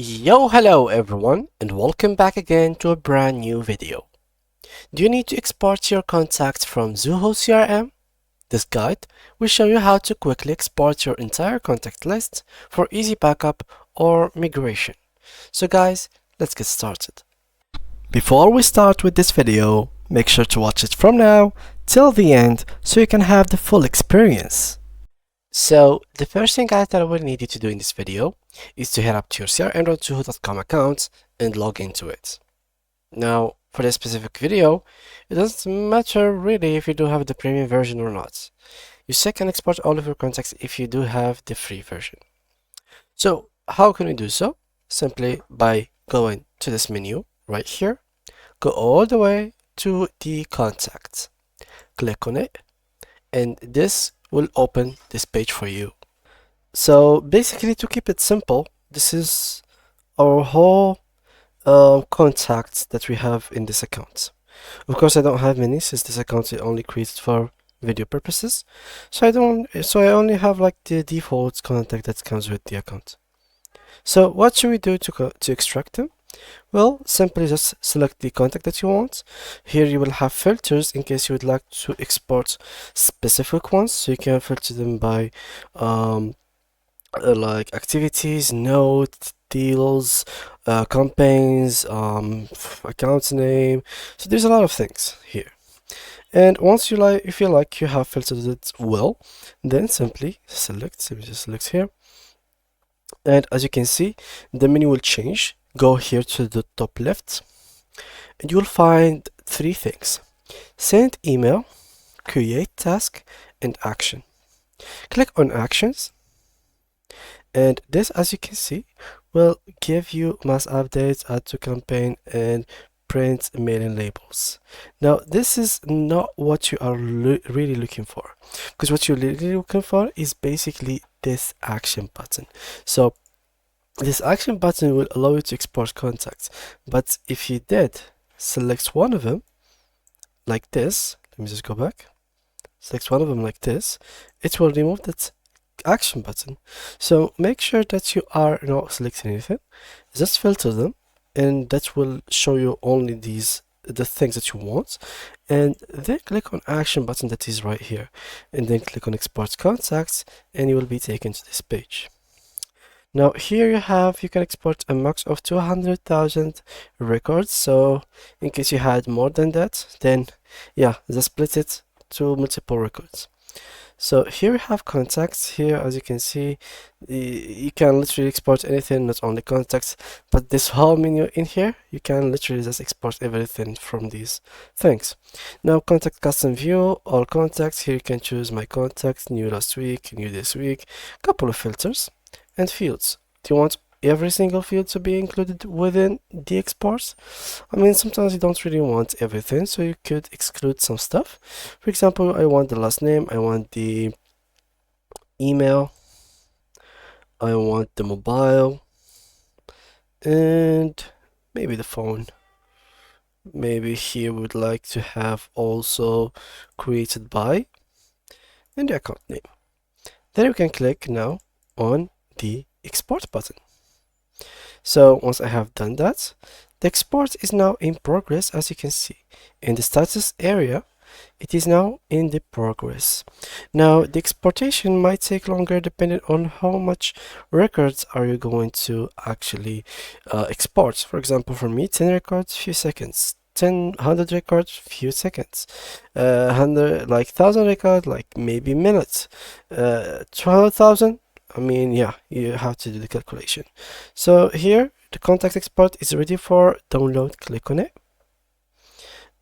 Hello everyone, and welcome back again to a brand new video. Do you need to export your contacts from Zoho CRM? This guide will show you how to quickly export your entire contact list for easy backup or migration. So guys, let's get started. Before we start with this video, make sure to watch it from now till the end so you can have the full experience. So the first thing guys that I will need you to do in this video is to head up to your crm.zoho.com account and log into it. Now for this specific video, it doesn't matter really if you do have the premium version or not. You still can export all of your contacts if you do have the free version. So how can we do so? Simply by going to this menu right here, go all the way to the contacts, click on it, and this will open this page for you. So basically, to keep it simple, this is our whole contacts that we have in this account. Of course, I don't have many since this account is only created for video purposes. So I only have like the default contact that comes with the account. So what should we do to extract them? Well, simply just select the contact that you want. Here you will have filters in case you would like to export specific ones, so you can filter them by like activities, note, deals, campaigns, account name. So there's a lot of things here. And once you like, if you like, you have filtered it well, then simply select. Let me just select here. And as you can see, the menu will change. Go here to the top left, and you will find three things: send email, create task, and action. Click on actions, and this, as you can see, will give you mass updates, add to campaign, and print mailing labels. Now this is not what you are really looking for, because what you're really looking for is basically this action button. So this action button will allow you to export contacts, but if you did select one of them like this, let me just go back, select one of them like this, it will remove that action button. So make sure that you are not selecting anything, just filter them, and that will show you only the things that you want, and then click on action button that is right here, and then click on export contacts, and you will be taken to this page. Now here you can export a max of 200,000 records. So in case you had more than that, then yeah, just split it to multiple records. So here we have contacts. Here, as you can see, you can literally export anything, not only contacts, but this whole menu in here, you can literally just export everything from these things. Now contact custom view, all contacts. Here you can choose my contacts, new last week, new this week, couple of filters and fields. Do you want every single field to be included within the exports? I mean, sometimes you don't really want everything, so you could exclude some stuff. For example, I want the last name, I want the email, I want the mobile, and maybe the phone. Maybe here we would like to have also created by and the account name. Then you can click now on the export button. So once I have done that, the export is now in progress. As you can see in the status area, it is now in the progress. Now the exportation might take longer depending on how much records are you going to actually export. For example, for me, 10 records, few seconds. 100 records, few seconds. 100, like 1,000 records, like maybe minutes. 200,000, I mean, yeah, you have to do the calculation. So here, the contact export is ready for download. Click on it.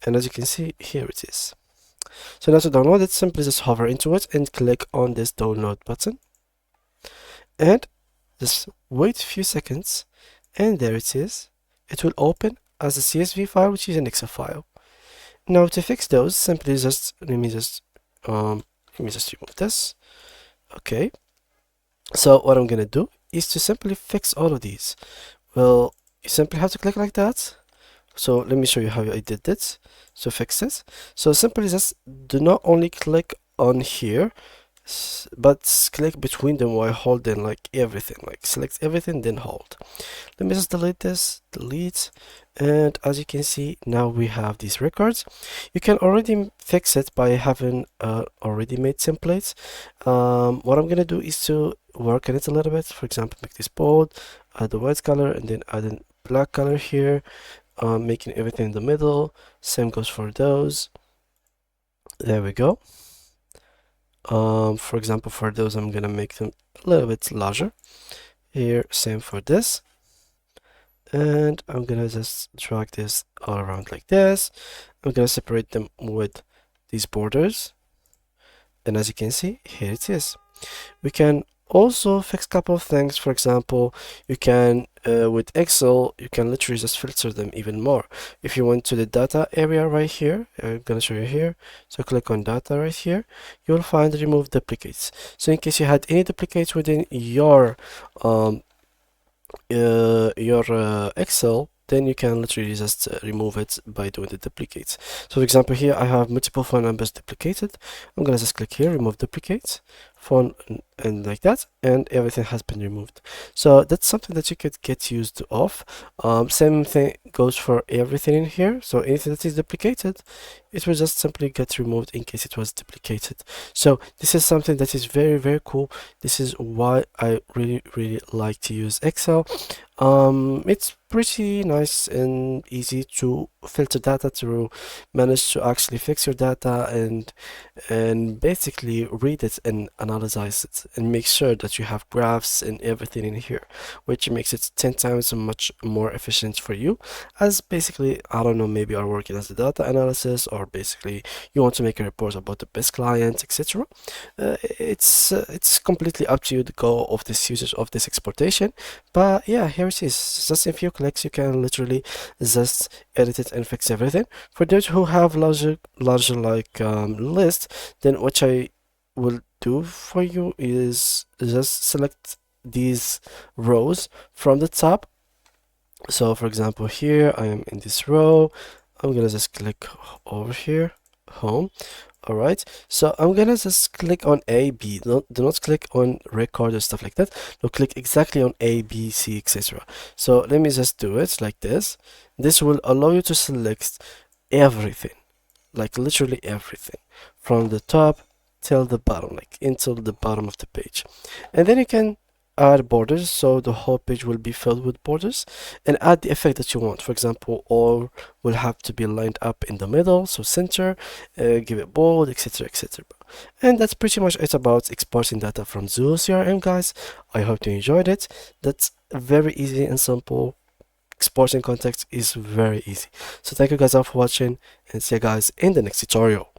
And as you can see, here it is. So now to download it, simply just hover into it and click on this download button. And just wait a few seconds. And there it is. It will open as a CSV file, which is an Excel file. Now to fix those, simply just, let me just remove this. Okay. So what I'm gonna do is to simply fix all of these. Well, you simply have to click like that. So let me show you how I did this. So fix this. So simply just do not only click on here, but click between them while holding like everything, like select everything, then hold. Let me just delete this, delete, and as you can see, now we have these records. You can already fix it by having already made templates. What I'm gonna do is to work on it a little bit. For example, make this bold, add the white color, and then add a black color here, making everything in the middle. Same goes for those. There we go. For example, for those, I'm gonna make them a little bit larger. Here, same for this. And I'm gonna just drag this all around like this. I'm gonna separate them with these borders. And as you can see, here it is. We can also fix a couple of things. For example, you can with Excel, you can literally just filter them even more. If you went to the data area right here, I'm gonna show you here. So click on data right here, you'll find remove duplicates. So in case you had any duplicates within your Excel, then you can literally just remove it by doing the duplicates. So for example, here I have multiple phone numbers duplicated. I'm gonna just click here, remove duplicates, phone, and like that, and everything has been removed. So that's something that you could get used of. Same thing goes for everything in here. So anything that is duplicated, it will just simply get removed in case it was duplicated. So this is something that is very, very cool. This is why I really, really like to use Excel. It's pretty nice and easy to filter data, to manage to actually fix your data and basically read it and analyze it and make sure that you have graphs and everything in here, which makes it 10 times much more efficient for you, as basically, I don't know, maybe are working as a data analysis, or basically you want to make a report about the best client, etc. It's completely up to you to go of this usage of this exportation. But yeah, here it is. Just in few clicks, you can literally just edit it and fix everything. For those who have larger like list, then what I will do for you is just select these rows from the top. So for example, here I am in this row. I'm gonna just click over here, home. All right, so I'm gonna just click on A, B. Do not click on record or stuff like that. No, click exactly on A, B, C, etc. So let me just do it like this. This will allow you to select everything, like literally everything, from the top till the bottom, like until the bottom of the page. And then you can add borders, so the whole page will be filled with borders, and add the effect that you want. For example, all will have to be lined up in the middle, so center, give it bold, etc, etc. And that's pretty much it about exporting data from Zoho CRM, guys. I hope you enjoyed it. That's very easy and simple. Exporting context is very easy. So thank you guys all for watching, and see you guys in the next tutorial.